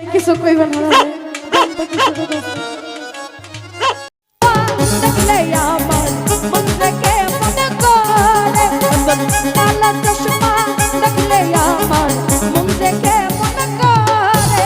কিছু কইবেন না দেখলে আমার মন থেকে মনে করে কালা চশমা দেখলে আমার মন থেকে মনে করে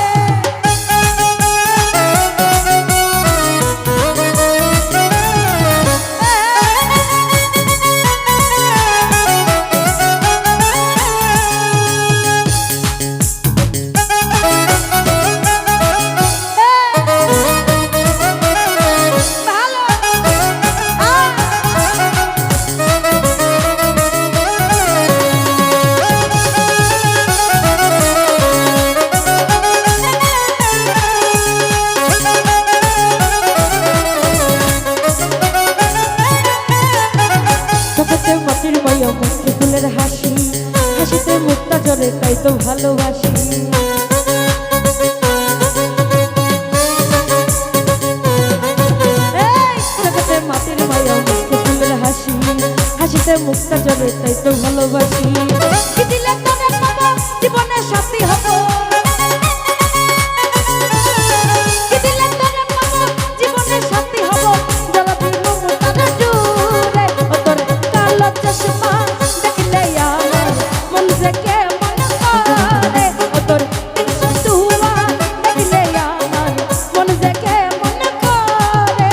মাটির মায়া মুক্তি ফুলের হাসি হাসিতে মুক্তা জলে তাই তো ভালোবাসি মাটির মায়া মুক্তি ফুলের হাসি হাসিতে মুক্তা জলে তাই তো ভালোবাসি কি দিলে তোরে পাবো জীবনের সাথী হব কি দিলে তোরে পাবো জীবনের সাথী হব জ্বালাবি মমতার জুড়ে ও তোর কালো চশমা দেখলে আমার মন থেকে মনে করে ও তোর দুয়া দেখলে আমার মন থেকে মনে করে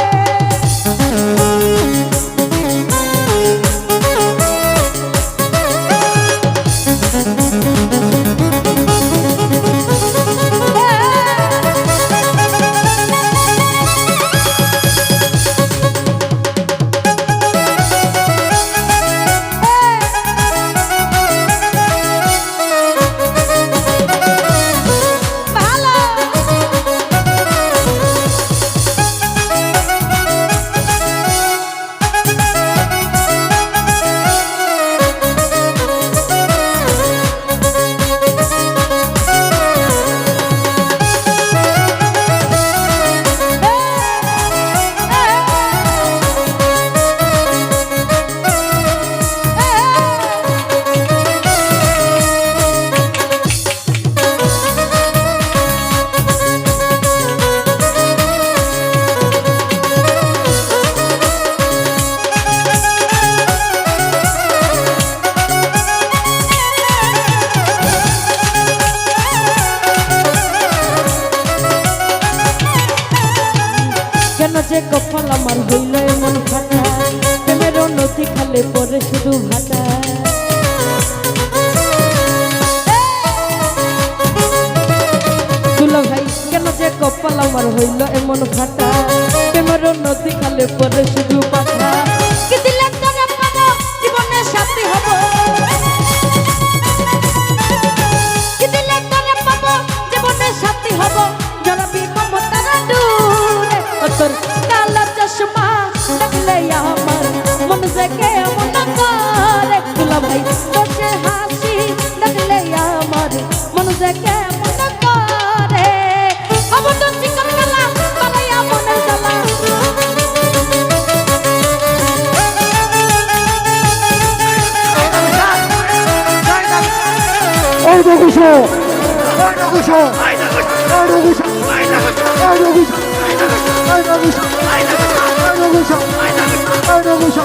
কেন যে কপাল আমার হইল এমন ফাটা প্রেমের নদী খালে পরে শুধু ভাটা দুলা ভাই কেন যে কপাল আমার হইল এমন ফাটা প্রেমের নদী খালে পরে শুধু ভাটা কি দিলে তোরে পাবো জীবনের সাথী হব কি দিলে তোরে পাবো জীবনের সাথী হব জ্বালাবি মমতার দূরে তোর কালো চশমা দেখলে আমার মন থেকে মনে করে দুলা ভাই তোর সে হাসি দেখলে আমার মন থেকে মনে করে অবদন চিকন গলা পালাইয়া মনের জ্বালা ওই দেখুছো ওই দেখুছো ওই দেখুছো ওই দেখুছো